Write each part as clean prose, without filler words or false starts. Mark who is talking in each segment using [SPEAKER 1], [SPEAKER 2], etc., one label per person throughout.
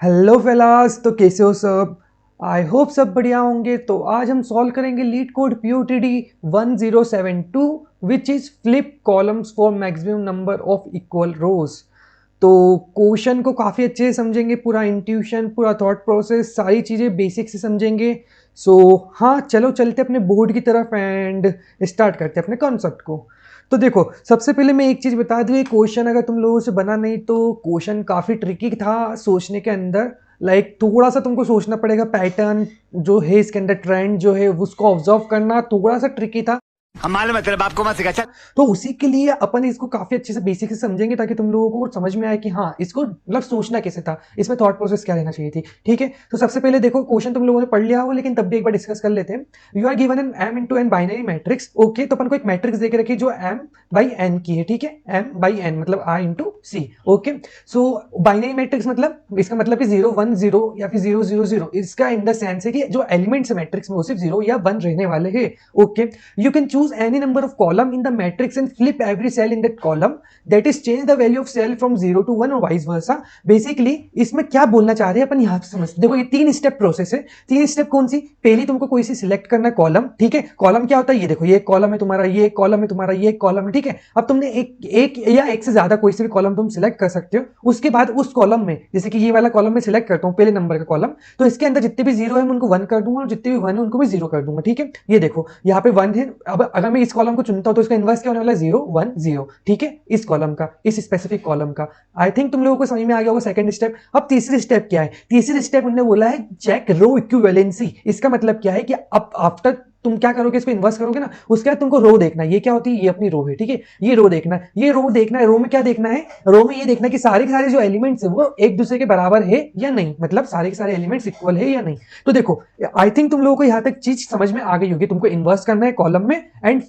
[SPEAKER 1] Hello fellas, तो कैसे हो सब। आई होप सब बढ़िया होंगे। तो आज हम सॉल्व करेंगे LeetCode POTD 1072 which is flip columns for maximum number of equal rows. तो क्वेश्चन को काफ़ी अच्छे से समझेंगे, पूरा इंट्यूशन, पूरा थॉट प्रोसेस, सारी चीज़ें बेसिक से समझेंगे। सो हाँ, चलो चलते अपने बोर्ड की तरफ एंड स्टार्ट करते अपने कॉन्सेप्ट को। तो देखो, सबसे पहले मैं एक चीज़ बता दूँ, ये क्वेश्चन अगर तुम लोगों से बना नहीं तो क्वेश्चन काफ़ी ट्रिकी था सोचने के अंदर। लाइक थोड़ा सा तुमको सोचना पड़ेगा, पैटर्न जो है इसके अंदर, ट्रेंड जो है उसको ऑब्जर्व करना थोड़ा सा ट्रिकी था।
[SPEAKER 2] हम मालूम है तेरे बाप को मत सिखा। चल
[SPEAKER 1] तो उसी के लिए अपन इसको काफी अच्छे से बेसिक से समझेंगे ताकि तुम लोगों को समझ में आए कि हाँ इसको मतलब सोचना कैसे था, इसमें थॉट प्रोसेस क्या रहना चाहिए थी। ठीक है, तो सबसे पहले देखो, क्वेश्चन तुम लोगों ने पढ़ लिया हो लेकिन तब भी एक बार डिस्कस कर लेते हैं। You are given an m into n binary matrix. Okay, तो अपन को एक मैट्रिक्स दे के रखी जो m बाई n की है। ठीक है, m बाई n मतलब i into C. Okay, so binary matrix मतलब इसका मतलब कि 0 1 0 या फिर 0 0 0, इसका इन द सेंस है कि जो एलिमेंट्स है मैट्रिक्स में वो सिर्फ 0 या 1 रहने वाले हैं। Okay, you can choose any number of column in the matrix and flip every cell in that column, that is change the value of cell from 0 to 1 और vice versa। बेसिकली इसमें क्या बोलना चाह रहे हैं अपन यहाँ से समझते। देखो, ये 3 स्टेप प्रोसेस है। 3 स्टेप कौन सी? पहली तुमको कोई सी सिलेक्ट करना है कॉलम। ठीक है, कॉलम क्या होता है, ये देखो, ये कॉलम है तुम्हारा, ये कॉलम है तुम्हारा, ये कॉलम है। ठीक है, अब तुमने एक या एक से ज्यादा कोई से भी कॉलम तुम सिलेक्ट कर सकते हो। उसके बाद उस कॉलम में, जैसे कि ये वाला कॉलम में सिलेक्ट करता हूँ पहले नंबर का कॉलम, तो इसके अंदर जितने भी जीरो है मैं उनको 1 कर दूंगा और जितने भी 1 है उनको भी 0 कर दूंगा। ठीक है, ये देखो यहाँ पे 1 है। अब अगर मैं इस कॉलम को चुनता हूं तो इसका इनवर्स क्या होने वाला है? 0 1 0। ठीक है, इस कॉलम का, इस स्पेसिफिक कॉलम का। आई थिंक तुम लोगों को समझ में आ गया होगा सेकंड स्टेप। अब तीसरी स्टेप क्या है? तीसरी स्टेप उन्होंने बोला है चेक रो इक्विवेलेंसी। इसका मतलब क्या है कि अब आफ्टर तुम क्या करोगे, इसको इन्वर्स करोगे ना, उसके बाद तुमको रो देखना है। ये क्या होती है? ये अपनी रो है। ठीक है, ये रो देखना है, ये रो देखना है। रो में क्या देखना है? रो में ये देखना है कि सारे के सारे जो एलिमेंट्स है वो एक दूसरे के बराबर है या नहीं, मतलब सारे के सारे एलिमेंट्स इक्वल है या नहीं। तो देखो, आई थिंक तुम लोगों को यहां तक चीज समझ में आ गई होगी। तुमको इन्वर्स करना है कॉलम में एंड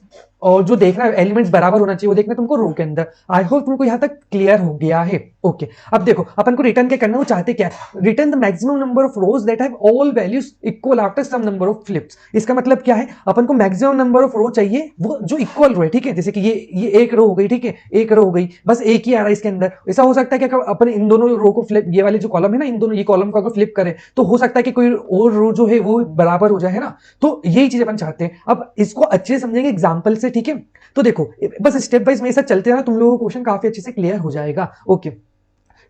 [SPEAKER 1] और जो देखना है एलिमेंट्स बराबर होना चाहिए वो देखना है तुमको रो के अंदर। आई होप तुमको यहां तक क्लियर हो गया है। ओके, अब देखो अपन को रिटर्न क्या करना है, वो चाहते क्या है? Return the maximum number of rows that have all values equal after some number of flips. इसका मतलब क्या है? अपन को मैक्सिमम नंबर ऑफ रो चाहिए वो जो इक्वल रो है। ठीक है, जैसे कि ये एक रो हो गई। ठीक है, एक रो हो गई, बस एक ही आ रहा है इसके अंदर। ऐसा हो सकता है कि अपन इन दोनों रो को फ्लिप, ये वाले जो कॉलम है ना, इन दोनों ये कॉलम को अगर फ्लिप करें तो हो सकता है कि कोई और रो जो है वो बराबर हो जाए, है ना। तो यही चीज अपन चाहते हैं। अब इसको अच्छे से समझेंगे एग्जाम्पल से। ठीक है, तो देखो बस स्टेप वाइज मेरे साथ चलते रहना, तुम लोगों को क्वेश्चन काफी अच्छे से क्लियर हो जाएगा। Okay,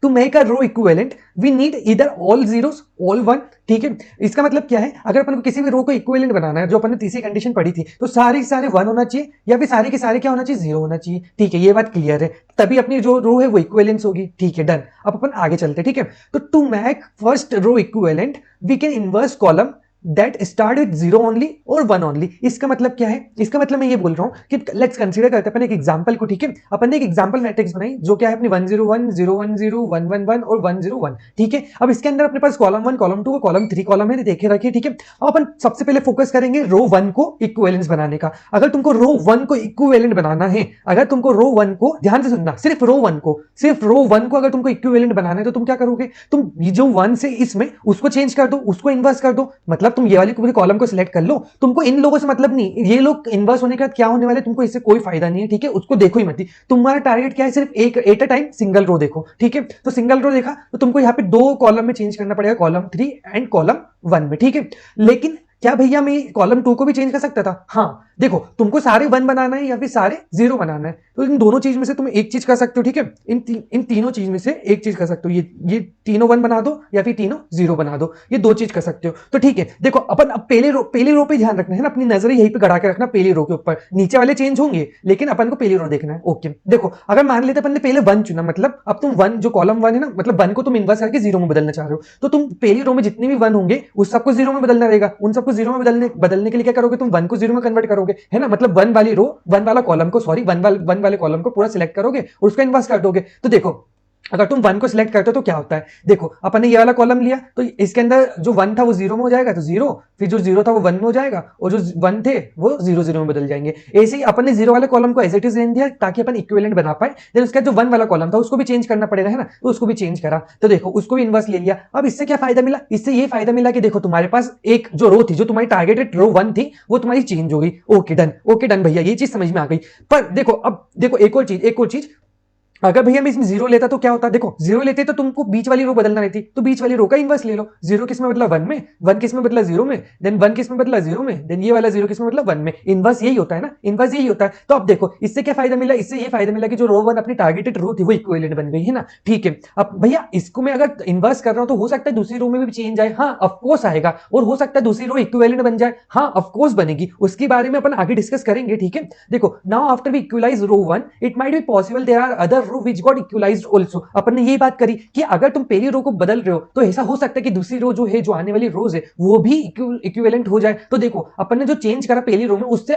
[SPEAKER 1] to make a row equivalent we need इधर ऑल जीरोस ऑल वन। ठीक है, इसका मतलब क्या है? अगर अपन को किसी भी रो को इक्विवेलेंट बनाना है, जो अपन ने तीसरी कंडीशन पढ़ी थी, तो सारे के सारे 1 होना चाहिए या फिर सारे के सारे क्या होना चाहिए? 0 होना चाहिए। ठीक है, ये बात क्लियर है, तभी अपनी जो रो है वो इक्विवेलेंस होगी। ठीक है, डन। अब अपन आगे चलते। ठीक है, तो to make first row equivalent we can inverse column that start with 0 only और 1 ओनली। इसका मतलब क्या है? इसका मतलब मैं ये बोल रहा हूं कि लेट्स कंसीडर करते हैं अपन एक एग्जांपल को। ठीक है, अपन ने एक एग्जांपल मैट्रिक्स बनाई जो क्या है अपनी 1 0 1 0 1 0 1 1 1 और 1 0 1। ठीक है, अब इसके अंदर अपने पास कॉलम 1 कॉलम 2 कॉलम 3 कॉलम है, देखे रखिए। ठीक है, अब अपन सबसे पहले फोकस करेंगे रो 1 को इक्विवेलेंस बनाने का। अगर तुमको रो 1 को इक्विवेलेंट बनाना है, अगर तुमको रो 1 को, ध्यान से सुनना, सिर्फ रो 1 को, सिर्फ रो 1 को अगर तुमको इक्विवेलेंट बनाना है तो तुम क्या करोगे? तुम जो 1 से इसमें उसको चेंज कर दो, उसको इन्वर्स कर दो। मतलब तुम ये वाली पूरी कॉलम को सिलेक्ट कर लो। तुमको इन लोगों से मतलब नहीं, ये लोग इन्वर्स होने के बाद क्या होने वाले तुमको इससे कोई फायदा नहीं है। ठीक है, उसको देखो ही मत। तुम्हारा टारगेट क्या है? सिर्फ एक at a time single row देखो। ठीक है, तो सिंगल रो देखा तो तुमको यहाँ पे 2 कॉलम में चेंज करना पड़ेगा, कॉलम 3 एंड कॉलम 1 में। ठीक है, लेकिन क्या भैया मैं कॉलम 2 को भी चेंज कर सकता था? हाँ, देखो तुमको सारे 1 बनाना है या फिर सारे 0 बनाना है, तो इन दोनों चीज में से तुम एक चीज कर सकते हो। ठीक है, इन तीनों चीज में से एक चीज कर सकते हो। ये तीनों 1 बना दो या फिर तीनों 0 बना दो, ये 2 चीज कर सकते हो। तो ठीक है, देखो अपन अब पहले रो पे ध्यान रखना है ना, अपनी नजर यहीं पे गड़ा के रखना, पहली रो के ऊपर। नीचे वाले चेंज होंगे लेकिन अपन को पहली रो देखना है। ओके, देखो अगर मान लेते अपन ने पहले 1 चुना, मतलब अब तुम 1 जो कॉलम 1 है ना, मतलब 1 को तुम इन्वर्स करके 0 में बदलना चाह रहे हो, तो तुम पहली रो में जितने भी 1 होंगे उस सबको 0 में बदलना रहेगा। उन सबको 0 में बदलने के लिए क्या करोगे? तुम 1 को 0 में कन्वर्ट करोगे, है ना। मतलब 1 वाली रो, 1 वाला कॉलम को, सॉरी 1 वाले कॉलम को पूरा सिलेक्ट करोगे और उसका इन्वर्स कर दोगे। तो देखो अगर तुम 1 को सिलेक्ट करते हो तो क्या होता है? देखो अपन ने ये वाला कॉलम लिया तो इसके अंदर जो 1 था वो 0 में हो जाएगा, तो 0, फिर जो 0 था वो 1 में हो जाएगा और जो 1 थे वो 0 0 में बदल जाएंगे। ऐसे ही अपन ने 0 वाले कॉलम को एज इट इज रहने दिया ताकि अपन इक्विवेलेंट बना पाए। देन उसका जो 1 वाला कॉलम था उसको भी चेंज करना पड़ेगा, है ना, तो उसको भी चेंज करा। तो देखो उसको भी इन्वर्स ले लिया। अब इससे क्या फायदा मिला? इससे ये फायदा मिला कि देखो तुम्हारे पास एक जो रो थी, जो तुम्हारी टारगेटेड रो 1 थी, वो तुम्हारी चेंज हो गई। ओके डन, ओके डन भैया, ये चीज समझ में आ गई। पर देखो अब देखो एक और चीज अगर भैया मैं इसमें जीरो लेता तो क्या होता, देखो जीरो लेते तो तुमको बीच वाली रो बदलना रहती, तो बीच वाली रो का इनवर्स ले लो। जीरो किस में बदला, वन में, वन किस में बदला, जीरो में, देन वन किस में बदला, जीरो में, देन ये वाला जीरो किस में बदला, वन में। इनवर्स यही होता है ना, इनवर्स यही होता है। तो अब देखो इससे क्या फायदा मिला, इससे ये फायदा मिला कि जो रो वन अपनी टारगेटेड रो थी वो इक्विवेलेंट बन गई है ना, ठीक है। अब भैया इसको मैं अगर इनवर्स कर रहा हूं तो हो सकता है दूसरी रो में भी चेंज आए, हाँ ऑफकोर्स आएगा, और हो सकता है दूसरी रो इक्विवेलेंट बन जाए, हाँ ऑफकोर्स बनेगी, उसके बारे में अपन आगे डिस्कस करेंगे, ठीक है। देखो now after we equalize row one, it might be possible there are other row which got equalized also. अपन ने ये बात करी कि अगर तुम पहली रो को बदल रहे हो तो ऐसा हो सकता है कि दूसरी रो जो है, जो आने वाली रोज है, वो भी इक्विवेलेंट हो जाए। तो देखो अपन ने जो चेंज करा पहली रो में, उससे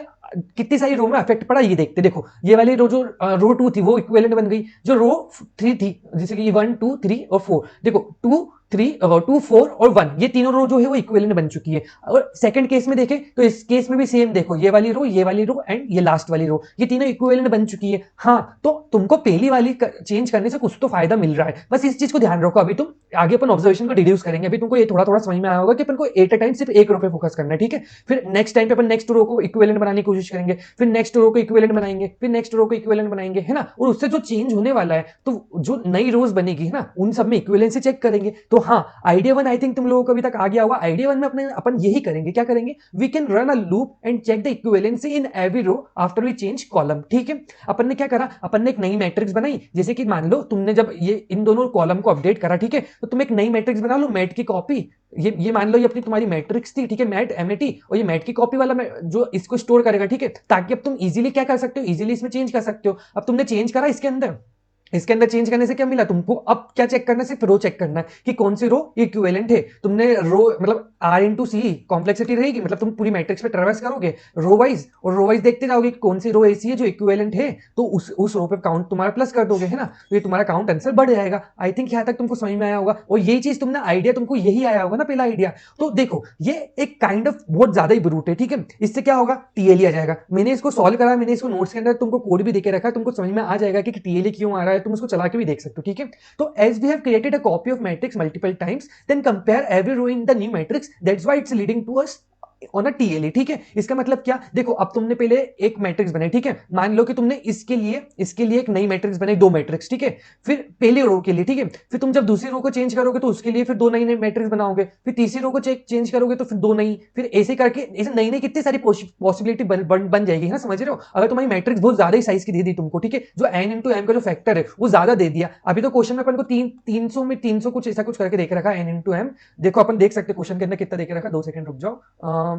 [SPEAKER 1] कितनी सारी रो में इफेक्ट पड़ा ये देखते। देखो ये वाली रो जो रो टू थी वो इक्विवेलेंट बन गई, जो रो थ्री थी जैसे कि वन टू थ्री और फोर, देखो टू थ्री टू फोर और वन, ये तीनों रो जो है वो इक्विवेलेंट बन चुकी है। और सेकंड केस में देखें तो इस केस में भी सेम, देखो ये वाली रो एंड ये लास्ट वाली रो, ये तीनों इक्विवेलेंट बन चुकी है। हाँ तो तुमको पहली वाली चेंज करने से कुछ तो फायदा मिल रहा है, बस इस चीज को ध्यान रखो। अभी तुम आगे अपन ऑब्जर्वेशन को डिड्यूस करेंगे, अभी तुमको ये थोड़ा थोड़ा समझ में आया होगा कि अपन को एट अ टाइम सिर्फ एक रो पे फोकस करना है, ठीक है। फिर नेक्स्ट टाइम पे अपन नेक्स्ट रो को इक्विवेलेंट बनाने की कोशिश करेंगे, फिर नेक्स्ट रो को इक्विवेलेंट बनाएंगे, फिर नेक्स्ट रो को इक्विवेलेंट बनाएंगे, है ना। और उससे जो चेंज होने वाला है, तो जो नई रोज बनेगी है ना, उन सब में इक्विवेलेंसी चेक करेंगे। तो हाँ आइडिया वन आई थिंक तुम लोगों को अभी तक आ गया होगा। आइडिया वन में अपने अपन यही करेंगे, क्या करेंगे, we can run a loop and check the equivalency in every row after we change column, ठीक है। अपन ने क्या करा, अपन ने एक नई मैट्रिक्स बनाई, जैसे कि मान लो तुमने जब ये इन दोनों कॉलम को अपडेट करा, ठीक है, तो तुम एक नई मैट्रिक्स बना लो, मैट की कॉपी। ये मान लो ये अपनी तुम्हारी मैट्रिक्स थी, ठीक है, मैट एमएटी, और ये मैट की कॉपी वाला जो इसको स्टोर करेगा, ठीक है, ताकि अब तुम इजीली क्या कर सकते हो, इजीली इसमें चेंज कर सकते हो। अब तुमने चेंज करा इसके अंदर चेंज करने से क्या मिला तुमको, अब क्या चेक करना है, सिर्फ रो चेक करना है कि कौन सी रो इक्विवेलेंट है। तुमने रो मतलब आर इंटू सी कॉम्प्लेक्सिटी रहेगी, मतलब तुम पूरी मैट्रिक्स पे ट्रेवर्स करोगे रो वाइज, और रो वाइज देखते जाओगे कि कौन सी रो ऐसी है जो इक्विवेलेंट है, तो उस रो पे काउंट तुम्हारा प्लस कर दोगे, है ना, तो ये तुम्हारा काउंट आंसर बढ़ जाएगा। आई थिंक यहां तक तुमको समझ में आया होगा, और यही चीज तुमने आइडिया, तुमको यही आया होगा ना पहला आइडिया। तो देखो ये एक काइंड ऑफ बहुत ज्यादा ही ब्रूट है, ठीक है। इससे क्या होगा, टीएलई आ जाएगा। मैंने इसको सॉल्व करा, मैंने इसको नोट्स के अंदर तुमको कोड भी देके रखा है, तुमको समझ में आ जाएगा कि टीएलई क्यों आ रहा है, तुम उसको चला के भी देख सकते हो, ठीक है। तो as we have created a copy of matrix multiple times, then compare every row in the new matrix, that's why it's leading to us on a TLE, ठीक है। इसका मतलब क्या, देखो अब तुमने पहले एक मैट्रिक्स बनाई, ठीक है, मान लो कि तुमने इसके लिए एक नई मैट्रिक्स बनाई, दो मैट्रिक्स, ठीक है, फिर पहली रो के लिए, ठीक है, फिर तुम जब दूसरी रो को चेंज करोगे तो उसके लिए फिर दो नई नई मैट्रिक्स बनाओगे, फिर तीसरी रो को चेंज करोगे तो फिर दो नई, फिर ऐसे करके ऐसे नई नई कितनी सारी पॉसिबिलिटी बन जाएगी, है ना, समझ रहे हो। अगर तुम्हारी मैट्रिक्स बहुत ज्यादा ही साइज की दे दी तुमको, ठीक है, जो एन इंटू एम का जो फैक्टर है वो ज्यादा दे दिया। अभी तो क्वेश्चन में अपन को 300 कुछ ऐसा कुछ करके देख रखा है, एन इंटू एम। देखो अपन देख सकते क्वेश्चन के अंदर कितना देखे रखा, 2 सेकंड रुक जाओ।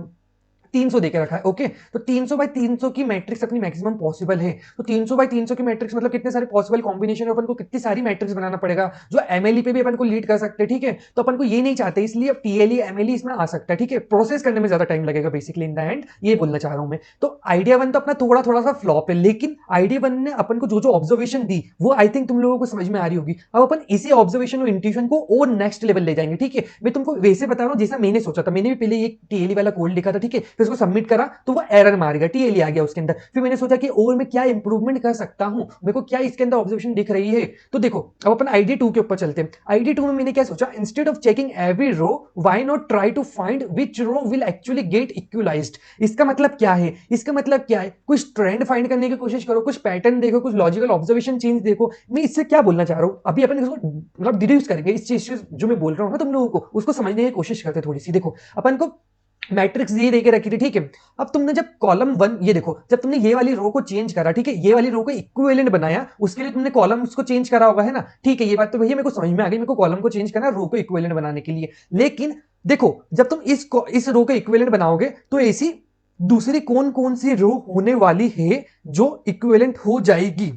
[SPEAKER 1] 300 देके रखा है, ओके। तो 300 बाय 300 की मैट्रिक्स अपनी मैक्सिमम पॉसिबल है। तो 300 बाय 300 की मैट्रिक्स मतलब कितने सारे पॉसिबल कॉम्बिनेशन, अपन को कितनी सारी मैट्रिक्स बनाना पड़ेगा जो एमएलई पे भी अपन को लीड कर सकते हैं, ठीक है। तो अपन को ये नहीं चाहते, इसलिए अब टीएलई एमएलई इसमें आ सकता है, ठीक है। प्रोसेस करने में ज्यादा टाइम लगेगा बेसिकली इन द एंड, ये बोलना चाह रहा हूं मैं। तो आइडिया वन तो अपना थोड़ा थोड़ा सा फ्लॉप है, लेकिन आइडिया वन ने अपन को जो जो ऑब्जर्वेशन दी वो आई थिंक तुम लोगों को समझ में आ रही होगी। अब अपन इसी ऑब्जर्वेशन और इंट्यूशन को और नेक्स्ट लेवल ले जाएंगे, ठीक है। मैं तुमको वैसे बता रहा हूं जैसा मैंने सोचा था, मैंने भी पहले एक टीएलई वाला कोड लिखा था, ठीक है, फिर उसको सबमिट करा तो वो एरर मारेगा, टीएलई आ गया उसके अंदर। फिर मैंने सोचा कि और मैं क्या इंप्रूवमेंट कर सकता हूं, मेरे को क्या इसके अंदर ऑब्जर्वेशन दिख रही है। तो देखो अब अपन आईडी 2 के ऊपर चलते हैं। आईडी 2 में मैंने क्या सोचा, instead of checking every row, why not try to find which row will actually get equalized. इसका मतलब क्या है, इसका मतलब क्या है, कुछ ट्रेंड फाइंड करने की कोशिश करो, कुछ पैटर्न देखो, कुछ लॉजिकल ऑब्जर्वेशन चेंज देखो। मैं इससे क्या बोलना चाह रहा हूं, अभी अपन इसको मतलब डिड्यूस करेंगे, इस चीज जो मैं बोल रहा हूं ना तुम लोगों को, उसको समझने की कोशिश करते थोड़ी सी। देखो अपन को मैट्रिक्स ये देके रखी थी, ठीक है। अब तुमने जब कॉलम वन, ये देखो जब तुमने ये वाली रो को चेंज करा, ठीक है, ये वाली रो को इक्विवेलेंट बनाया, उसके लिए तुमने कॉलम्स को चेंज करा होगा, है ना, ठीक है। ये बात तो भैया मेरे को समझ में आ गई, मेरे को कॉलम को चेंज करना रो को इक्विवेलेंट बनाने के लिए। लेकिन देखो जब तुम इस रो को इक्विवेलेंट बनाओगे तो ऐसी दूसरी कौन कौन सी रो होने वाली है जो इक्विवेलेंट हो जाएगी।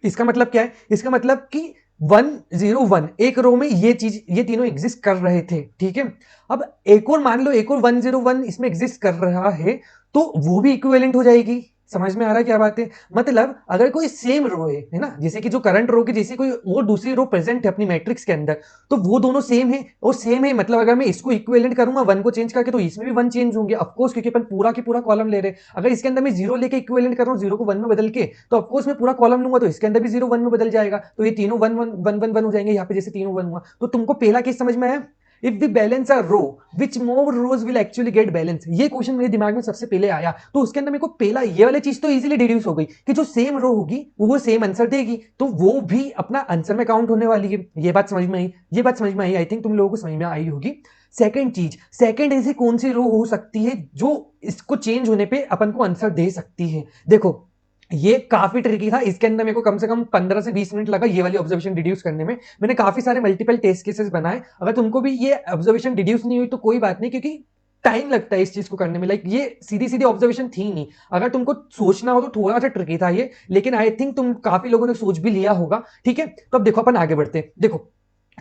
[SPEAKER 1] इसका मतलब क्या है, इसका मतलब कि 101 एक रो में ये तीनों एग्जिस्ट कर रहे थे, ठीक है। अब एक और मान लो, एक और 101 इसमें एग्जिस्ट कर रहा है, तो वो भी इक्विवेलेंट हो जाएगी। समझ में आ रहा है क्या बात है, मतलब अगर कोई सेम रो है ना, जैसे कि जो करंट रो की जैसे कोई और दूसरी रो प्रेजेंट है अपनी मैट्रिक्स के अंदर, तो वो दोनों सेम है, और सेम है मतलब अगर मैं इसको इक्विवेलेंट करूंगा वन को चेंज करके, तो इसमें भी वन चेंज होंगे ऑफकोर्स, क्योंकि अपन पूरा की पूरा कॉलम ले रहे हैं। अगर इसके अंदर मैं जीरो लेके इक्विवेलेंट कर रहा हूँ, जीरो को वन में बदल के, तो ऑफकोर्स मैं पूरा कॉलम लूंगा, तो इसके अंदर भी जीरो वन में बदल जाएगा, तो ये तीनों one one one one one हो जाएंगे यहाँ पे, जैसे तीनों वन हुआ। तो तुमको पहला केस समझ में आया, if the balance are row which more rows will actually get balance. ये क्वेश्चन मेरे दिमाग में सबसे पहले आया, तो उसके अंदर मेरे को पहला ये वाली चीज तो इजीली डिड्यूस हो गई कि जो सेम रो होगी वो सेम आंसर देगी, तो वो भी अपना आंसर में काउंट होने वाली है। ये बात समझ में आई, ये बात समझ में आई, आई थिंक तुम लोगों को समझ में आई होगी। सेकंड चीज, सेकंड ऐसी कौन सी रो हो सकती है जो इसको चेंज होने पे अपन को आंसर दे सकती है। देखो ये काफी ट्रिकी था, इसके अंदर मेरे को कम से कम 15 से 20 मिनट लगा ये वाली ऑब्जर्वेशन डिड्यूस करने में। मैंने काफी सारे मल्टीपल टेस्ट केसेस बनाए, अगर तुमको भी ये ऑब्जर्वेशन डिड्यूस नहीं हुई तो कोई बात नहीं, क्योंकि टाइम लगता है इस चीज को करने में। लाइक ये सीधी सीधी ऑब्जर्वेशन थी नहीं, अगर तुमको सोचना हो तो थोड़ा सा ट्रिकी था ये, लेकिन आई थिंक तुम काफी लोगों ने सोच भी लिया होगा। ठीक है, तो अब देखो अपन आगे बढ़ते हैं। देखो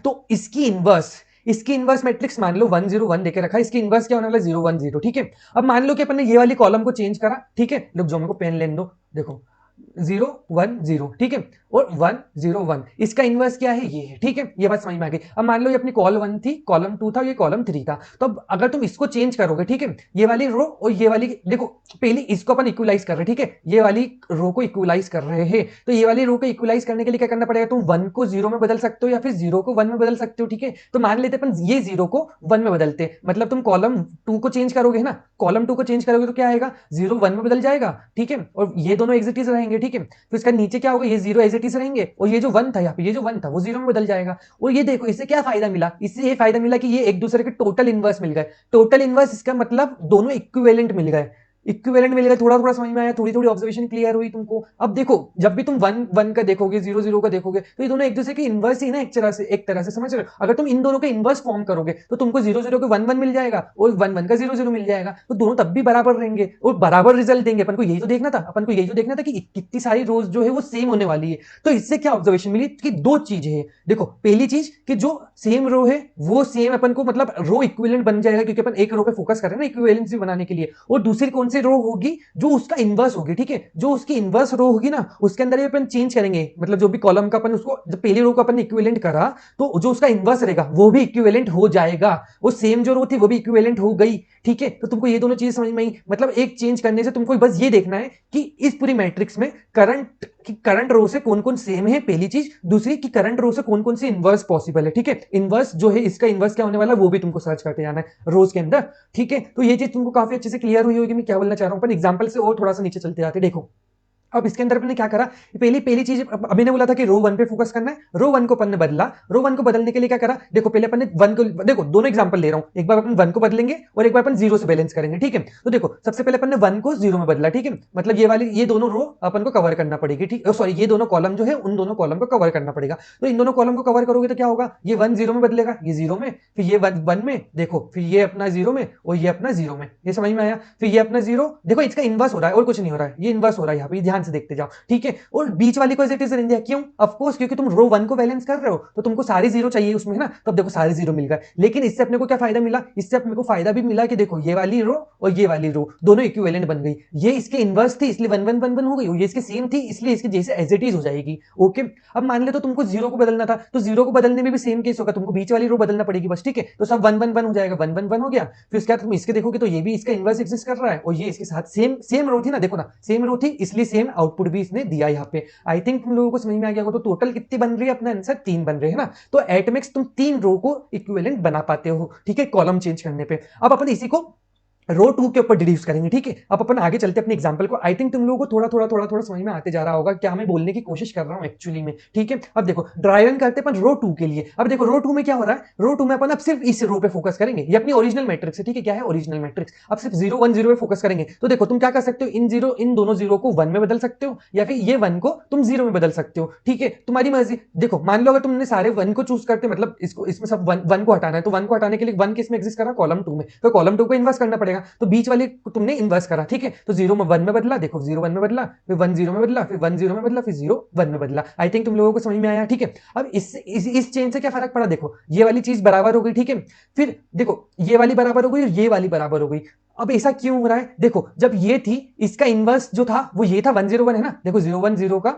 [SPEAKER 1] तो इसकी इनवर्स मैट्रिक्स मान लो 101 देके रखा है, इसकी इनवर्स क्या होने वाला है 010। ठीक है, अब मान लो कि अपन ने ये वाली कॉलम को चेंज करा। ठीक है, लोग जो मेरे को पेन लेने दो, देखो 010, ठीक है, और 101, इसका इनवर्स क्या है, ये है। ठीक है, ये बात समझ में आ गई। अब मान लो ये अपनी कॉल 1 थी, कॉलम 2 था, ये कॉलम 3 था, तो अब अगर तुम इसको चेंज करोगे, ठीक है, ये वाली रो और ये वाली, देखो पहले इसको अपन इक्वलाइज कर रहे हैं। ठीक है, ये वाली रो को इक्वलाइज कर रहे हैं, तो ये वाली रो को इक्वलाइज करने के लिए क्या करना पड़ेगा, तुम 1 को 0 में बदल सकते हो या फिर 0 को 1 में बदल सकते हो। ठीक है, तो मान लेते अपन ये 0 को 1 में बदलते, मतलब तुम कॉलम 2 को चेंज करोगे ना, कॉलम 2 को चेंज करोगे तो क्या आएगा, 0 1 में बदल जाएगा। ठीक है, और ये दोनों एज इट इज रहेंगे। ठीक है, तो इसका नीचे क्या होगा, ये 0 एज इट इज रहेंगे, और ये जो 1 था यहाँ पे, ये जो 1 था वो 0 में बदल जाएगा। और ये देखो इससे क्या फायदा मिला, इससे ये फायदा मिला कि ये एक दूसरे के टोटल इनवर्स मिल गए। टोटल इनवर्स इसका मतलब दोनों इक्विवेलेंट मिल गए, इक्विवेलेंट मिल गए। थोड़ा थोड़ा समझ में आया, थोड़ी थोड़ी ऑब्जर्वेशन क्लियर हुई तुमको। अब देखो जब भी तुम 1 का देखोगे, 0 का देखोगे, तो ये दोनों एक दूसरे के इनवर्स ही ना, एक तरह से समझ रहे हो। अगर तुम इन दोनों के इनवर्स फॉर्म करोगे तो तुमको 0 का 1 मिल जाएगा और 1 का 0 मिल जाएगा, तो दोनों तब भी बराबर रहेंगे और बराबर रिजल्ट देंगे। अपन को यही तो देखना था, अपन को यही तो देखना था कि कितनी सारी रोज जो है वो सेम होने वाली है। तो इससे क्या ऑब्जर्वेशन मिली कि दो चीजें हैं। देखो पहली चीज कि जो सेम रो है वो सेम अपन को मतलब रो इक्विवेलेंट बन जाएगा, क्योंकि अपन एक रो पे फोकस कर रहे हैं ना इक्विवेलेंसी बनाने के लिए। और दूसरी कौन सी रो होगी, जो उसका इनवर्स होगी। ठीक है, जो उसकी इनवर्स रो होगी ना, उसके अंदर अपन चेंज करेंगे, मतलब जो भी कॉलम का अपन उसको, जब पहली रो को अपन इक्विवेलेंट करा तो जो उसका इनवर्स रहेगा वो भी इक्विवेलेंट हो जाएगा, वो सेम जो रो थी वो भी इक्विवेलेंट हो गई। ठीक है, तो तुमको ये दोनों चीज समझ में आई, मतलब एक चेंज करने से तुमको बस ये देखना है कि इस पूरी मैट्रिक्स में करंट रो से कौन कौन सेम है, पहली चीज। दूसरी कि करंट रो से कौन कौन सी इनवर्स पॉसिबल है। ठीक है, इनवर्स जो है इसका इनवर्स क्या होने वाला है वो भी तुमको सर्च करते जाना है रोज के अंदर। ठीक है, तो ये चीज तुमको काफी अच्छे से क्लियर हुई होगी मैं क्या बोलना चाह रहा हूं। अपन एग्जांपल से और थोड़ा सा नीचे चलते जाते, देखो अब इसके अंदर अपने क्या करा, पहली पहली चीज अभी ने बोला था कि रो 1 पे फोकस करना है, रो 1 को अपन ने बदला। रो 1 को बदलने के लिए क्या करा, देखो पहले अपन ने 1 को, देखो दोनों एग्जांपल ले रहा हूं, एक बार अपन 1 को बदलेंगे और एक बार अपन 0 से बैलेंस करेंगे। ठीक है, तो देखो सबसे पहले अपन ने 1 को 0 में बदला। ठीक है, मतलब ये दोनों रो अपन को कवर करना पड़ेगी। ठीक, सॉरी ये दोनों कॉलम जो है उन दोनों कॉलम को कवर करना पड़ेगा। तो इन दोनों कॉलम को कवर करोगे तो क्या होगा, ये 1 0 में बदलेगा, ये 0 में, फिर ये 1 में, देखो फिर ये अपना 0 में और ये अपना 0 में। ये समझ में आया, फिर ये अपना 0, देखो इसका इनवर्स हो रहा है और कुछ नहीं हो रहा है, ये इनवर्स हो रहा है यहाँ पे, ध्यान से देखते जाओ। ठीक है, और बीच वाली को एज इट इज रहने दिया, क्यों, ऑफ कोर्स क्योंकि तुम रो 1 को बैलेंस कर रहे हो तो तुमको सारे 0 चाहिए उसमें, है ना, तो अब देखो सारे 0 मिल गए। लेकिन इससे अपने को क्या फायदा मिला, इससे अपने को फायदा भी मिला कि देखो ये वाली रो और ये वाली रो दोनों इक्विवेलेंट बन गई। ये इसके इनवर्स थी इसलिए 1 1 1 1 हो गई, ये इसके सेम थी इसलिए इसके जैसे एज इट इज हो जाएगी। ओके, अब मान ले तो तुमको 0 को बदलना था, तो 0 को बदलने में भी सेम केस होगा, तुमको बीच वाली रो बदलना पड़ेगी बस। ठीक है, तो सब 1 1 1 हो जाएगा, 1 1 1 हो गया। फिर उसके बाद तुम इसके देखोगे तो ये भी इसका इनवर्स एग्जिस्ट कर रहा है और ये इसके साथ सेम सेम रो थी ना, देखो ना सेम रो थी इसलिए सेम आउटपुट भी इसने दिया यहाँ पे। आई थिंक तुम लोगों को समझ में आ गया होगा। तो टोटल कितनी बन रही है, अपना आंसर 3 बन रहे हैं ना। तो एटमिक्स तुम 3 रो को इक्विवेलेंट बना पाते हो। ठीक है, कॉलम चेंज करने पे। अब अपन इसी को रो 2 के ऊपर डिड्यूस करेंगे। ठीक है, अब अपन आगे चलते अपने एग्जांपल को। आई थिंक तुम लोगों को थोड़ा समझ में आते जा रहा होगा क्या मैं बोलने की कोशिश कर रहा हूं एक्चुअली में। ठीक है, अब देखो ड्राई रन करते अपन रो 2 के लिए। अब देखो रो 2 में क्या हो रहा है, रो 2 में अपन अब सिर्फ इस रो पे फोकस करेंगे, ये अपनी ओरिजिनल मैट्रिक्स है। ठीक है, क्या है ओरिजिनल मैट्रिक्स। अब सिर्फ 0 1 0 पे फोकस करेंगे। तो देखो तुम क्या कर सकते हो, इन दोनों 0 को 1 में बदल सकते हो या फिर ये 1 को तुम 0 में बदल सकते हो। ठीक है, तुम्हारी मर्जी। देखो मान लो अगर तुमने सारे 1 को चूज करते, मतलब इसको इसमें सब 1 को हटाना है, तो 1 को हटाने के लिए 1 किस में एग्जिस्ट करा, कॉलम 2 में, तो कॉलम 2 को इन्वर्स करना पड़ेगा। तो बीच वाले तुमने इन्वर्स करा। ठीक है, तो 0 में 1 में बदला, देखो 0 1 में बदला, फिर 1 0 में बदला, फिर 1 0 में बदला, फिर 0 1 में बदला। आई थिंक तुम लोगों को समझ में आया। ठीक है, अब इस चेंज से क्या फर्क पड़ा, देखो ये वाली चीज बराबर हो गई। ठीक है, फिर देखो ये वाली बराबर हो गई और ये वाली बराबर हो गई। अब ऐसा क्यों हो रहा है, देखो जब ये थी इसका इनवर्स जो था वो ये था 1 0 1 है ना, देखो 0 1 0 का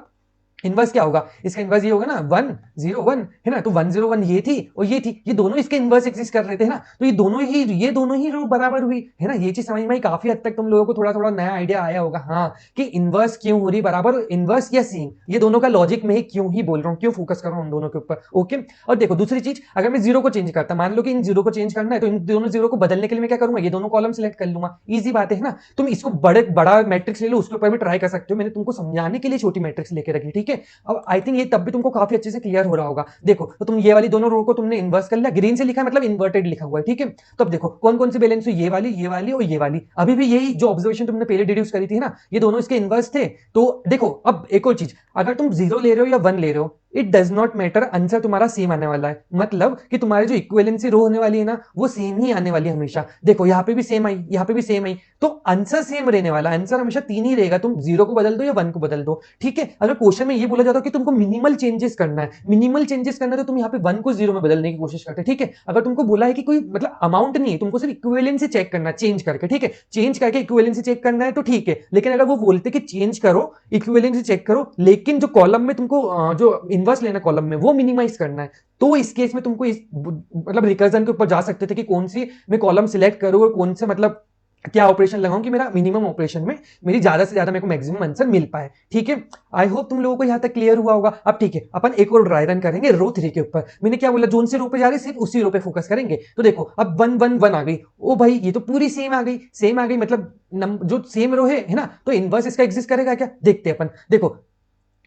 [SPEAKER 1] इनवर्स क्या होगा, इसका इनवर्स ये होगा ना 1 0 1 है ना, तो 1 0 1 ये थी और ये थी, ये दोनों इसके इनवर्स एग्जिस्ट कर रहे थे है ना, तो ये दोनों ही रो बराबर हुई है ना। ये चीज समझ में आई, काफी हद तक तुम लोगों को थोड़ा थोड़ा नया आइडिया आया होगा हाँ, कि इनवर्स क्यों हो रही बराबर, इनवर्स या सेम, ये दोनों का लॉजिक में क्यों ही बोल रहा हूँ, क्यों फोकस कर रहा हूँ उन दोनों के ऊपर। ओके, और देखो दूसरी चीज, अगर मैं जीरो को चेंज करता, मान लो कि इन जीरो को चेंज करना है, तो इन दोनों जीरो को बदलने के लिए मैं क्या करूंगा, ये दोनों कॉलम सिलेक्ट कर लूंगा, इजी बात है ना। तुम इसको बड़ा मैट्रिक्स ले लो, उसके ऊपर भी ट्राई कर सकते हो, मैंने तुमको समझाने के लिए छोटी मैट्रिक्स लेके रखी, ठीक है। अब आई थिंक ये तब भी तुमको काफी अच्छे से क्लियर हो रहा होगा। देखो तो तुम ये वाली दोनों रो को तुमने इन्वर्स कर लिया, ग्रीन से लिखा है मतलब इन्वर्टेड लिखा हुआ है, ठीक है। तो अब देखो कौन कौन सी बैलेंस हुई, ये वाली और ये वाली। अभी भी यही जो ऑब्जर्वेशन तुमने पहले डिड्यूस करी थी ना, ये दोनों इसके इन्वर्स थे। तो देखो अब एक और चीज, अगर तुम 0 ले रहे हो या 1 ले रहे हो, it does not matter, answer तुम्हारा सेम आने वाला है। मतलब कि तुम्हारी जो इक्विवेलेंसी रो होने वाली है ना, वो सेम ही आने वाली है हमेशा। देखो यहाँ पे भी सेम आई, यहाँ पे भी सेम आई, तो आंसर सेम रहने वाला, आंसर हमेशा 3 ही रहेगा। तुम 0 को बदल दो या 1 को बदल दो, ठीक है। अगर क्वेश्चन में ये बोला जाता है कि तुमको मिनिमल चेंजेस करना है, मिनिमल चेंजेस करना है, तो तुम यहाँ पे 1 को 0 में बदलने की कोशिश करते, ठीक है। अगर तुमको बोला है कि कोई मतलब अमाउंट नहीं है, तुमको सिर्फ इक्विवेलेंसी चेक करना है चेंज करके, ठीक है, चेंज करके इक्विवेलेंसी चेक करना है तो ठीक है। लेकिन अगर वो बोलते कि चेंज करो, इक्विवेलेंसी चेक करो, लेकिन जो कॉलम में तुमको जो इनवर्स लेना कॉलम में, वो मिनिमाइज करना है, तो इस केस में तुमको इस मतलब रिकर्जन के ऊपर जा सकते थे कि कौन सी मैं कॉलम सिलेक्ट करूं और कौन से मतलब क्या ऑपरेशन लगाऊं कि मेरा मिनिमम ऑपरेशन में मेरी ज्यादा से ज्यादा मेरे को मैक्सिमम आंसर मिल पाए, ठीक है। आई होप तुम लोगों को यहां तक क्लियर हुआ होगा। अब ठीक है, अपन एक और ड्राई रन करेंगे रो 3 के ऊपर। मैंने क्या बोला, जोन से रो पे जा रहे सिर्फ उसी रो पे फोकस करेंगे। तो देखो अब 1 1 1 आ गई, ओ भाई ये तो पूरी सेम आ गई, सेम आ गई मतलब जो सेम रो है ना, तो इनवर्स इसका एग्जिस्ट करेगा क्या, देखते हैं अपन। देखो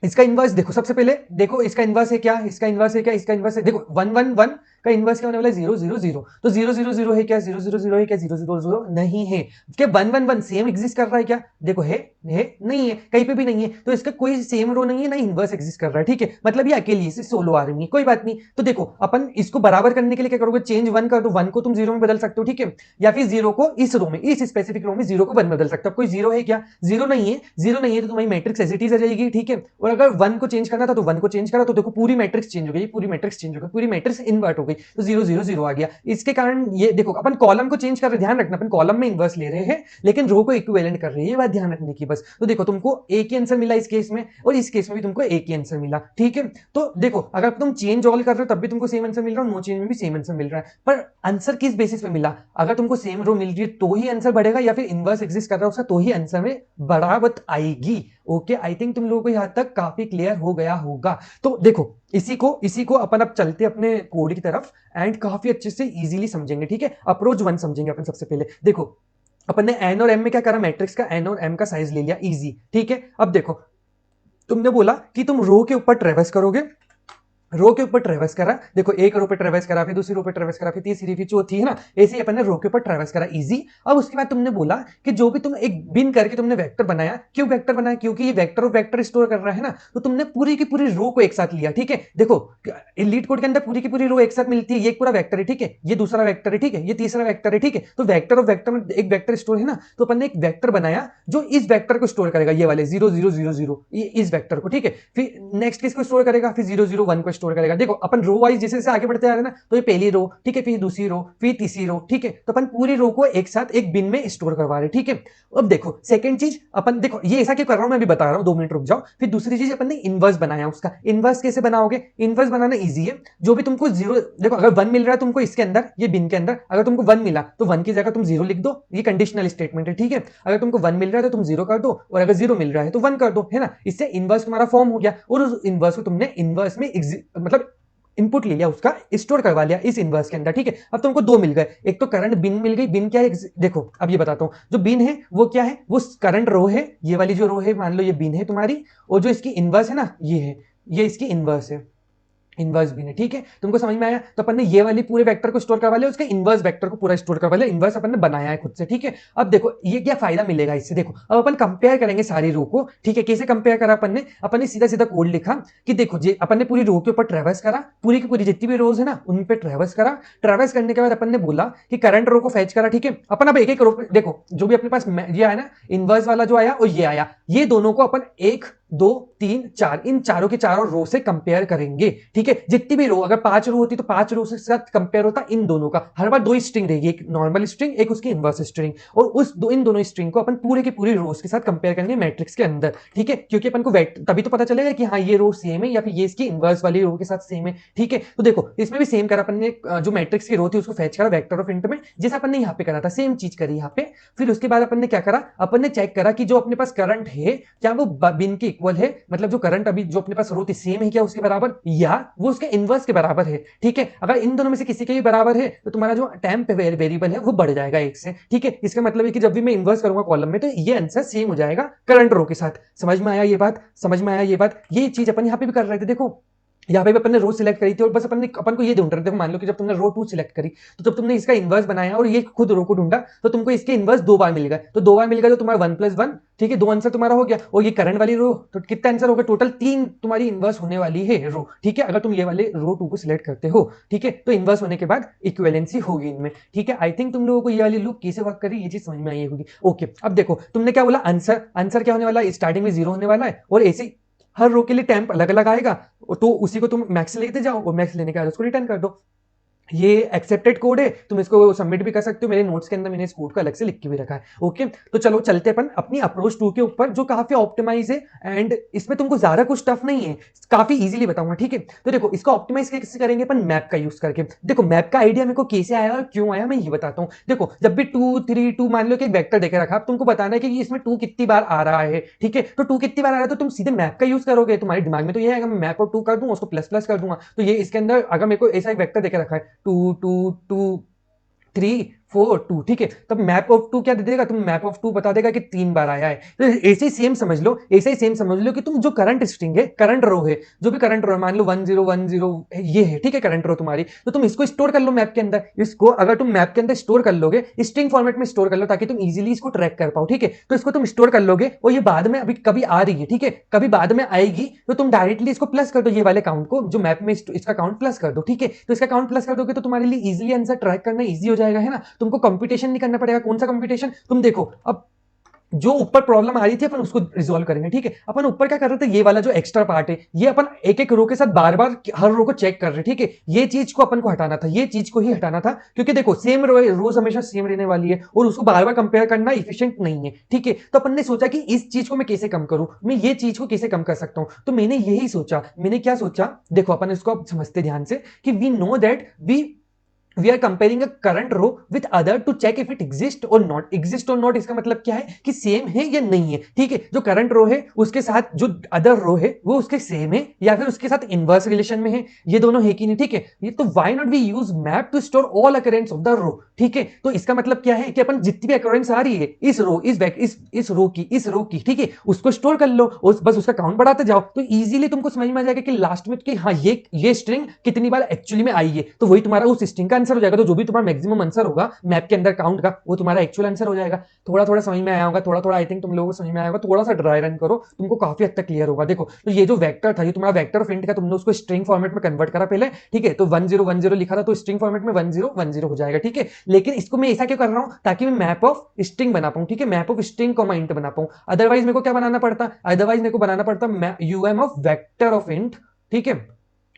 [SPEAKER 1] इसका इनवर्स देखो, सबसे पहले देखो इसका इनवर्स है क्या, इसका इनवर्स है क्या, इसका इनवर्स है, देखो 1 1 1 का इनवर्स क्या होने वाला है, 0 0 0। तो 0 0 0 है क्या, 0 0 0 है क्या, 0 0 0 नहीं है क्या, 1 1 1 सेम एग्जिस्ट कर रहा है क्या, देखो है नहीं है, कहीं पे भी नहीं है, तो इसका कोई सेम रो नहीं है ना इनवर्स एग्जिस्ट कर रहा है, ठीक है। मतलब ये अकेली से सोलो आ रही है, कोई बात नहीं। तो देखो अपन इसको बराबर करने के लिए क्या करोगे, चेंज 1 कर दो, 1 को तुम 0 में बदल सकते हो, ठीक है, या फिर 0 को इस रो में, इस स्पेसिफिक रो में 0 को 1 में बदल सकते हो। कोई 0 है क्या, 0 नहीं है, 0 नहीं है तो तुम्हारी मैट्रिक्स एज इट इज आ जाएगी, ठीक है। और अगर 1 को चेंज करना था तो 1 को चेंज करा, तो देखो पूरी मैट्रिक्स चेंज हो गई, पूरी मैट्रिक्स चेंज हो गई, पूरी मैट्रिक्स इन्वर्ट हो गई, तो 0 0 0 आ गया। इसके कारण ये देखो अपन कॉलम को चेंज कर रहे, ध्यान रखना अपन कॉलम में इन्वर्स ले रहे हैं लेकिन रो को इक्विवेलेंट कर रहे हैं, ये बात ध्यान रखने की बस। तो देखो तुमको एक ही आंसर मिला इस केस में, और इस केस में भी तुमको एक ही आंसर मिला, ठीक है। तो देखो अगर तुम चेंज ऑल कर रहे हो तब भी तुमको सेम आंसर मिल रहा है, नो चेंज में भी सेम आंसर मिल रहा है, पर आंसर किस बेसिस पे मिला, अगर तुमको सेम रो मिल रही है तो ही आंसर बढ़ेगा, या फिर इन्वर्स एग्जिस्ट कर रहा है उसका तो ही आंसर में बढ़ावत आएगी। ओके, आई थिंक तुम लोगों को यहां तक काफी क्लियर हो गया होगा। तो देखो इसी को अपन अब चलते अपने कोड की तरफ एंड काफी अच्छे से इजीली समझेंगे, ठीक है। अप्रोच 1 समझेंगे अपन सबसे पहले। देखो अपन ने एन और एम में क्या करा, मैट्रिक्स का एन और एम का साइज ले लिया, इजी, ठीक है। अब देखो तुमने बोला कि तुम रो के ऊपर ट्रेवर्स करोगे, रो के ऊपर ट्रेवर्स करा, देखो एक रो पे ट्रेवर्स करा, फिर दूसरी रो पे ट्रेवर्स करा, फिर तीसरी, फिर चौथी, है ना, ऐसे ही अपन ने रो के ऊपर ट्रेवर्स करा, इजी। अब उसके बाद तुमने बोला कि जो भी तुम एक बिन करके तुमने वेक्टर बनाया, क्यों वेक्टर बनाया, क्योंकि ये वेक्टर और वेक्टर स्टोर कर रहा है ना, तो तुमने पूरी की पूरी रो को एक साथ लिया, ठीक है। देखो लीड कोड के अंदर पूरी की पूरी रो एक साथ मिलती है, ये एक पूरा वेक्टर है, ठीक है, ये दूसरा वेक्टर है, ठीक है, ये तीसरा वेक्टर है, ठीक है। तो वेक्टर और वेक्टर में एक वेक्टर स्टोर है ना, तो अपन ने एक वेक्टर बनाया जो इस वेक्टर को स्टोर करेगा, ये वाले 0 0 0 0, ये इस वेक्टर को, ठीक है। फिर नेक्स्ट किसको स्टोर करेगा, फिर 0 0 1 को स्टोर करेगा। देखो अपन रो वाइज जैसे जैसे आगे बढ़ते आ रहे हैं ना, तो ये पहली रो, ठीक है, फिर दूसरी रो, फिर तीसरी रो, ठीक है। तो अपन पूरी रो को एक साथ एक बिन में स्टोर करवा रहे हैं, ठीक है। अब देखो सेकंड चीज, अपन देखो ये ऐसा क्यों कर रहा हूं मैं भी बता रहा हूं, 2 मिनट रुक जाओ। फिर दूसरी चीज अपन ने इनवर्स बनाया, उसका इनवर्स कैसे बनाओगे, इनवर्स बनाना इजी है। जो भी तुमको 0, देखो अगर 1 मिल रहा है तुमको इसके अंदर, ये बिन के अंदर, अगर तुमको 1 मिला तो 1 की जगह तुम 0 लिख दो, ये कंडीशनल स्टेटमेंट है, ठीक है। अगर तुमको 1 मिल रहा है तो तुम 0 कर दो, और अगर 0 मिल रहा है तो 1 कर दो, है ना। इससे इनवर्स तुम्हारा फॉर्म हो गया, और उस इनवर्स को तुमने इनवर्स में मतलब इनपुट ले लिया, उसका स्टोर करवा लिया इस इनवर्स के अंदर, ठीक है। अब तुमको 2 मिल गए, एक तो करंट बिन मिल गई, बिन क्या है देखो अब ये बताता हूं, जो बिन है वो क्या है, वो करंट रो है, ये वाली जो रो है मान लो ये बिन है तुम्हारी, और जो इसकी इनवर्स है ना ये है, ये इसकी इनवर्स है, इनवर्स भी नहीं, ठीक है। तुमको समझ में आया, तो अपन ने ये वाली पूरे वेक्टर को स्टोर करवा लिया, उसके इनवर्स वेक्टर को पूरा स्टोर करवा लिया, इनवर्स अपन ने बनाया है खुद से, ठीक है। अब देखो ये क्या फायदा मिलेगा इससे, देखो अब अपन कंपेयर करेंगे सारी रो को, ठीक है। कैसे कंपेयर करा अपन ने सीधा सीधा कोड लिखा कि देखो जी अपन ने पूरी रो के ऊपर ट्रेवर्स करा, पूरी की पूरी जितनी भी रोज है ना उन पे ट्रेवर्स करा, ट्रेवर्स करने के बाद अपन ने बोला कि करंट रो को फेच करा, ठीक है। अपन अब एक एक रो पे देखो जो भी अपने पास ये आया ना इनवर्स वाला जो आया और ये आया, ये दोनों को अपन एक 2 3 4 इन चारों के चारों रो से कंपेयर करेंगे। ठीक है, जितनी भी रो, अगर 5 रो होती तो 5 रो से साथ कंपेयर होता इन दोनों का। हर बार 2 स्ट्रिंग रहेगी, एक नॉर्मल स्ट्रिंग, एक उसकी इनवर्स स्ट्रिंग, और इन दोनों स्ट्रिंग को अपन पूरे के पूरे रोज के साथ कंपेयर करेंगे मैट्रिक्स के अंदर। ठीक है, क्योंकि अपन को तभी तो पता चलेगा कि हाँ ये रो सेम है या फिर ये इसकी इनवर्स वाली रो के साथ सेम है। ठीक है, तो देखो इसमें भी सेम करा अपन ने, जो मैट्रिक्स की रो थी उसको फेच करा वेक्टर ऑफ इंट में, जैसे अपन ने यहाँ पे करा था सेम चीज करी यहाँ पे। फिर उसके बाद अपन ने क्या करा, अपन ने चेक करा कि जो अपने पास करंट है क्या वो बिन के इक्वल है, मतलब जो करंट अभी जो अपने पास रो थी सेम है क्या उसके बराबर, या वो उसके इनवर्स के बराबर है। ठीक है, अगर इन दोनों में से किसी के भी बराबर है तो तुम्हारा जो टेम्प वेरिएबल है वो बढ़ जाएगा 1 से। ठीक है, इसका मतलब है कि जब भी मैं इन्वर्स करूंगा कॉलम में तो ये आंसर सेम हो जाएगा करंट रो के साथ। समझ में आया ये बात, समझ में आया ये बात। ये चीज अपन यहाँ पे भी कर रहे थे। देखो यहाँ पे भी अपन ने रो सिलेक्ट करी थी और बस अपन को ये ढूंढ रहे थे। मान लो कि जब तुमने रो 2 सिलेक्ट करी तो जब तुमने इसका इन्वर्स बनाया और ये खुद रो को ढूंढा तो तुमको इसके इन्वर्स 2 बार मिल गए, तो 2 बार मिल गया तो तुम्हारा 1 + 1। ठीक है, 2 आंसर तुम्हारा हो गया। और ये करंट वाली रो तो कितना आंसर होगा, टोटल 3 तुम्हारी इन्वर्स होने वाली है रो। ठीक है, अगर तुम ये वाले रो 2 को सिलेक्ट करते हो। ठीक है, तो इन्वर्स होने के बाद इक्विवेलेंसी होगी इनमें। ठीक है, आई थिंक तुम लोगों को ये वाली लूप कैसे वर्क करी ये चीज समझ में आई होगी। ओके, अब देखो तुमने क्या बोला, आंसर क्या होने वाला है, स्टार्टिंग में 0 होने वाला है और ऐसे हर रो के लिए टेम्प अलग अलग आएगा, तो उसी को तुम मैक्स लेते जाओ और मैक्स लेने के बाद उसको रिटर्न कर दो। ये एक्सेप्टेड कोड है, तुम इसको सबमिट भी कर सकते हो। मेरे नोट्स के अंदर मैंने इस कोड को अलग से लिख के भी रखा है। ओके, तो चलो चलते अपन अपनी अप्रोच 2 के ऊपर जो काफी ऑप्टिमाइज है एंड इसमें तुमको ज्यादा कुछ टफ नहीं है, काफी इजीली बताऊंगा। ठीक है, तो देखो इसको ऑप्टिमाइज कैसे करेंगे अपन, मैप का यूज करके। देखो मैप का आइडिया मेरे को कैसे आया और क्यों आया मैं ये बताता हूँ। देखो जब भी 2 3 2 मान लो कि एक वेक्टर देके रखा, अब तुमको बताना है कि इसमें 2 कितनी बार आ रहा है। ठीक है, तो 2 कितनी बार आ रहा है तो तुम सीधे मैप का यूज करोगे। तुम्हारे दिमाग में तो ये है, मैं मैप और 2 कर दूंगा उसको प्लस प्लस कर दूंगा, तो ये इसके अंदर अगर मेरे को ऐसा एक वेक्टर देके रखा है 2 2 2 3 4 2। ठीक है, तब मैप ऑफ 2 क्या दे देगा, तुम मैप ऑफ 2 बता देगा कि 3 बार आया है। तो ऐसे ही सेम समझ लो, ऐसे ही सेम समझ लो कि तुम जो करंट स्ट्रिंग है, करंट रो है, जो भी करंट रो है, मान लो 1 0 1 0 ये है। ठीक है, करंट रो तुम्हारी, तो तुम इसको स्टोर कर लो मैप के अंदर। इसको अगर तुम मैप के अंदर स्टोर कर लोगे, स्ट्रिंग फॉर्मेट में स्टोर कर लो ताकि तुम इजीली इसको ट्रैक कर पाओ। ठीक है, तो इसको तुम स्टोर कर लोगे और ये बाद में अभी कभी आ रही है। ठीक है, कभी बाद में आएगी तो तुम डायरेक्टली इसको प्लस कर दो, ये वाले काउंट को जो मैप में इसका काउंट प्लस कर दो। ठीक है, तो इसका काउंट प्लस कर दोगे तो तुम्हारे लिए इजीली आंसर ट्रैक करना इजी हो जाएगा, है ना। तुमको कंप्यूटेशन नहीं करना पड़ेगा। कौन सा कंप्यूटेशन, तुम देखो अब जो ऊपर प्रॉब्लम आ रही थी अपन उसको रिजॉल्व करेंगे। ठीक है, अपन ऊपर क्या कर रहे थे, ये वाला जो एक्स्ट्रा पार्ट है ये अपन एक एक रो के साथ बार बार हर रो को चेक कर रहे। ठीक है, ये चीज को अपन को हटाना था, ये चीज को ही हटाना था, क्योंकि देखो सेम रोज हमेशा सेम रहने वाली है और उसको बार बार कंपेयर करना इफिशिएंट नहीं है। ठीक है, तो अपन ने सोचा कि इस चीज को मैं कैसे कम करूं, मैं ये चीज को कैसे कम कर सकता हूं। तो मैंने यही सोचा, मैंने क्या सोचा, देखो अपन इसको अब समझते ध्यान से कि we know that we are comparing a current row with other to check if it exist or not। exist or not इसका मतलब क्या है कि सेम है या नहीं है। ठीक है, जो करंट रो है उसके साथ जो अदर रो है वो उसके सेम है या फिर उसके साथ इनवर्स रिलेशन में है, ये दोनों है कि नहीं। ठीक है, ये तो why not we use map to store all occurrence of the row. ठीक है, तो इसका मतलब क्या है कि अपन जितनी भी अकरेंस आ रही है इस रो इस रो की ठीक है उसको स्टोर कर लो और बस उसका काउंट बढ़ाते जाओ, तो इजीली तुमको समझ में आ जाएगा कि लास्ट में कि हाँ ये स्ट्रिंग कितनी बार एक्चुअली में आई है, तो वही तुम्हारा उस स्ट्रिंग का आंसर हो जाएगा। तो जो भी तुम्हारा मैक्सिमम आंसर होगा मैप के अंदर काउंट का वो तुम्हारा एक्चुअल आंसर हो जाएगा। थोड़ा थोड़ा समझ में आया होगा, थोड़ा थोड़ा आई थिंक तुम लोगों को समझ में आया होगा। थोड़ा सा ड्राई रन करो, तुमको काफी हद तक क्लियर होगा। देखो तो ये जो वेक्टर था, ये तुम्हारा वेक्टर ऑफ इंट का, तुमने उसको स्ट्रिंग फॉर्मेट में कन्वर्ट करा पहले। ठीक है, तो 1 0 1 0 लिखा था तो स्ट्रिंग फॉर्मेट में 1 0 1 0 हो जाएगा। ठीक है, लेकिन इसको मैं ऐसा क्यों कर रहा हूं, ताकि मैं मैप ऑफ स्ट्रिंग बना पाऊं। ठीक है, map of string comma int बना पाऊं। अदरवाइज मेरे को क्या बनाना पड़ता, अदरवाइज मेरे को बनाना पड़ता UM of vector of int. ठीक है,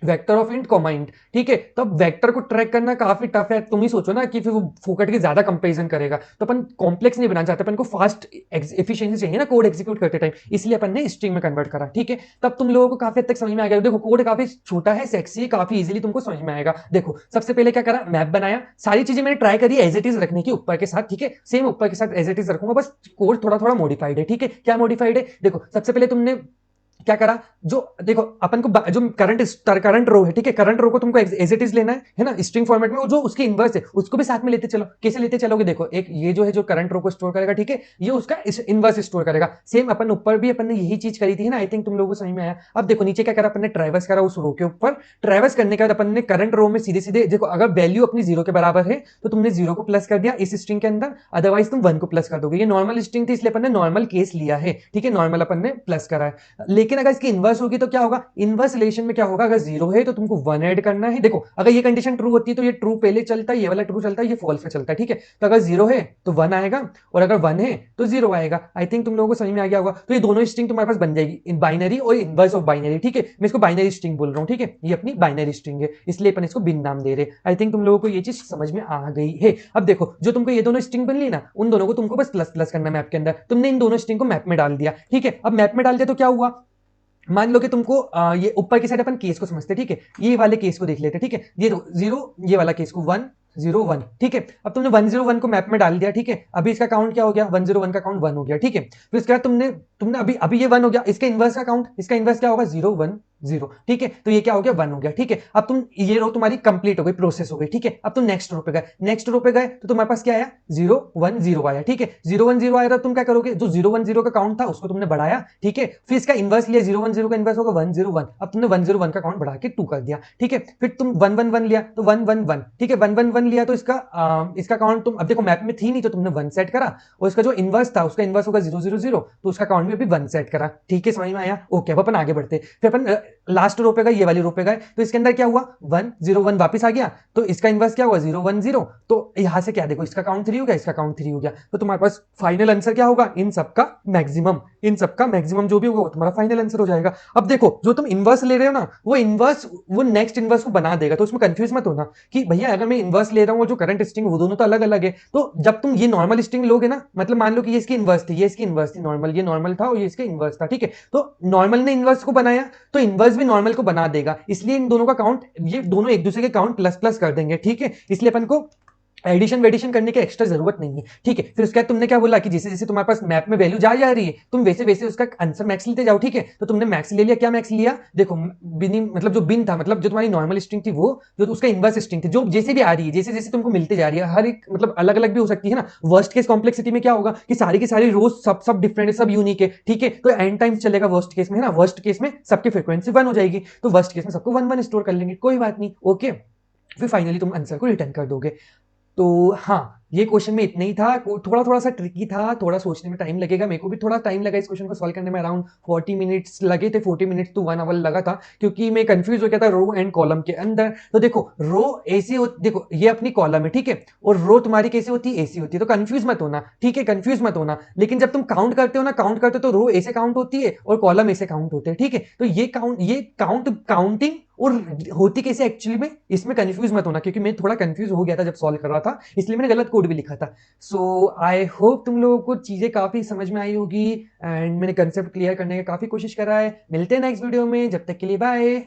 [SPEAKER 1] vector of int comma int. ठीक है, तो अब वेक्टर को ट्रैक करना काफी टफ है। तुम ही सोचो ना कि फिर वो फोकट के ज्यादा कंपैरिजन करेगा, तो अपन कॉम्प्लेक्स नहीं बनाना चाहते, अपन को फास्ट एफिशिएंसी चाहिए ना कोड एग्जीक्यूट करते टाइम, इसलिए अपन ने स्ट्रिंग में कन्वर्ट करा। ठीक है, तब तुम लोगों को काफी हद तक समझ में आ गया। देखो कोड काफी छोटा है, सेक्सी है, काफी इजीली तुमको समझ में आएगा। देखो सबसे पहले क्या करा, मैप बनाया, सारी चीजें मैंने ट्राई करी एज इट इज रखने की ऊपर के साथ। ठीक है, सेम ऊपर के साथ एज इट इज रखूंगा, बस कोड थोड़ा थोड़ा मॉडिफाइड है। ठीक है, क्या मॉडिफाइड है, देखो सबसे पहले तुमने क्या करा, जो देखो अपन को जो करंट रो है। ठीक है, करंट रो को तुमको एज इट इज लेना है ना, स्ट्रिंग फॉर्मेट में, जो उसके इनवर्स है उसको भी साथ में लेते चलो। कैसे लेते चलोगे, देखो एक ये जो है जो करंट रो को स्टोर करेगा, ठीक है, ये उसका इनवर्स स्टोर करेगा। सेम अपन ऊपर भी अपन ने यही चीज करी थी ना, आई थिंक तुम लोगों को समझ में आया। अब देखो नीचे क्या करा अपन ने, ट्रैवर्स करा उस रो के ऊपर। ट्रैवर्स करने के बाद अपन ने करंट रो में सीधे सीधे देखो, अगर वैल्यू अपनी 0 के बराबर है तो तुमने 0 को प्लस कर दिया इस स्ट्रिंग के अंदर, अदरवाइज तुम 1 को प्लस कर दोगे। ये नॉर्मल स्ट्रिंग थी इसलिए अपन ने नॉर्मल केस लिया है। ठीक है, नॉर्मल अपन ने प्लस करा है। लेकिन लेकिन अगर इसकी इनवर्स होगी तो क्या होगा, इनवर्स रिलेशन में क्या होगा, अगर 0 है तो तुमको 1 ऐड करना है। देखो अगर ये कंडीशन ट्रू होती है तो ये ट्रू पहले चलता है, ये वाला ट्रू चलता है, ये फॉल्स पे चलता है, ठीक है। तो अगर 0 है तो 1 आएगा, और अगर 1 है तो 0 आएगा। आई थिंक तुम लोगों को समझ में आ गया होगा। तो ये दोनों स्ट्रिंग तुम्हारे पास बन जाएगी, इन बाइनरी और इनवर्स ऑफ बाइनरी, ठीक है। मैं इसको बाइनरी स्ट्रिंग बोल रहा हूँ, ठीक है, ये अपनी बाइनरी स्ट्रिंग है, इसलिए अपन इसको बिन नाम दे रहे। आई थिंक तुम लोगों को ये चीज समझ में आ गई है। अब देखो जो तुमको ये दोनों स्ट्रिंग बन ली ना, उन दोनों को तुमको बस प्लस प्लस करना मैप के अंदर। तुमने इन दोनों स्ट्रिंग को मैप में डाल दिया, ठीक है। अब मैप में डाल दिया तो क्या हुआ, मान लो कि तुमको ये ऊपर की साइड अपन केस को समझते, ठीक है, ये वाले केस को देख लेते, ठीक है। ये 0, ये वाला केस को 1 0 1, ठीक है। अब तुमने 101 को मैप में डाल दिया, ठीक है। अभी इसका काउंट क्या हो गया, 101 का काउंट 1 हो गया, ठीक है। फिर उसके बाद तुमने तुमने अभी अभी ये 1 हो गया, इसका इनवर्स का काउंट, इसका इनवर्स क्या होगा, 0 1 0, ठीक है। तो ये क्या हो गया, 1 हो गया, ठीक है। अब तुम ये रो तुम्हारी कंप्लीट हो गई, प्रोसेस हो गई, ठीक है। अब तुम नेक्स्ट रो पे गए, नेक्स्ट रो पे गए तो तुम्हारे पास क्या आया, 0 1 0 आया, ठीक है। 0 1 0 आया तो तुम क्या करोगे, जो 0 1 0 का काउंट था उसको तुमने बढ़ाया, ठीक है। फिर इसका इनवर्स लिया, 0 1 0 का इनवर्स होगा 1 0 1। अब तुमने 101 का काउंट बढ़ा के 2 कर दिया, ठीक है। फिर तुम 1 1 1 लिया तो 1 1 1, ठीक है। 1 1 1 लिया तो इसका काउंट तुम, अब देखो मैप में थी नहीं तो तुमने 1 सेट करा, और इसका जो इनवर्स था उसका इनवर्स होगा 0 0 0, तो उसका काउंट भी अभी 1 सेट करा, ठीक है। समझ में आया, ओके। अब अपन आगे बढ़ते, फिर अपन लास्ट रो पे गए, ये वाली रो पे गए, तो इसके अंदर क्या हुआ, 1 0 1 वापस आ गया, तो इसका इनवर्स क्या हुआ, 0 1 0। तो यहां से क्या देखो, इसका काउंट 3 हो गया, इसका काउंट 3 हो गया, तो तुम्हारे पास फाइनल आंसर क्या होगा, इन सबका मैक्सिमम, इन सबका मैक्सिमम जो भी होगा वो तुम्हारा फाइनल आंसर हो जाएगा। अब देखो जो तुम इनवर्स ले रहे हो ना, वो इनवर्स वो नेक्स्ट इनवर्स को बना देगा, तो उसमें कंफ्यूज मत होना कि भैया अगर मैं इनवर्स ले रहा हूं और जो करंट स्ट्रिंग वो दोनों तो अलग अलग है। तो जब तुम ये नॉर्मल स्ट्रिंग लोगे ना, मतलब मान लो कि ये इसकी इनवर्स थी, ये इसकी इनवर्स थी, नॉर्मल ये नॉर्मल था और ये इसका इनवर्स था, ठीक है। तो नॉर्मल ने इनवर्स को बनाया तो इनवर्स भी नॉर्मल को बना देगा, इसलिए इन दोनों का काउंट, ये दोनों एक दूसरे के काउंट प्लस प्लस कर देंगे, ठीक है। इसलिए अपन को एडिशन वेडिशन करने की एक्स्ट्रा जरूरत नहीं है, ठीक है। फिर उसके बाद तुमने क्या बोला कि जैसे जैसे तुम्हारे पास मैप में वैल्यू जा रही है तुम वैसे वैसे उसका आंसर मैक्स लेते जाओ, ठीक है। तो तुमने मैक्स ले लिया, क्या मैक्स लिया, देखो बिनी मतलब जो बिन था, मतलब जो तुम्हारी नॉर्मल स्ट्रिंग थी वो जो उसका इनवर्स स्ट्रिंग थी, जो जैसे भी आ रही है, जैसे जैसे तुमको मिलते जा रही है, हर एक मतलब अलग अलग भी हो सकती है ना। वर्स्ट केस कॉम्प्लेक्सिटी में क्या होगा कि सारी की सारी रोज सब सब डिफरेंट है, सब यूनिक है, ठीक है। तो एंड टाइम्स चलेगा वर्स्ट केस में, है ना। वर्स्ट केस में सबकी फ्रीक्वेंसी 1 हो जाएगी, तो वर्स्ट केस में सबको 1 1 स्टोर कर लेंगे, कोई बात नहीं, ओके। फिर फाइनली तुम आंसर को रिटर्न कर दोगे। तो हाँ, ये क्वेश्चन में इतना ही था, थोड़ा थोड़ा सा ट्रिकी था, थोड़ा सोचने में टाइम लगेगा, मेरे को भी थोड़ा टाइम लगा इस क्वेश्चन को सॉल्व करने में, अराउंड 40 मिनट्स लगे थे, 40 मिनट्स टू 1 आवर लगा था, क्योंकि मैं कंफ्यूज हो गया था रो एंड कॉलम के अंदर। तो देखो रो ऐसी होती, देखो ये अपनी कॉलम है, ठीक है, और रो तुम्हारी कैसी होती है, ऐसी होती है, तो कंफ्यूज मत होना, ठीक है, कंफ्यूज मत होना। लेकिन जब तुम काउंट करते हो ना, काउंट करते हो तो रो ऐसे काउंट होती है और कॉलम ऐसे काउंट होते हैं, ठीक है। तो ये काउंटिंग और होती कैसे एक्चुअली में, इसमें कंफ्यूज मत होना, क्योंकि मैं थोड़ा कंफ्यूज हो गया था जब सॉल्व कर रहा था, इसलिए मैंने गलत कोड भी लिखा था। सो आई होप तुम लोगों को चीजें काफी समझ में आई होगी, एंड मैंने कंसेप्ट क्लियर करने का काफी कोशिश करा है। मिलते हैं नेक्स्ट वीडियो में, जब तक के लिए बाय।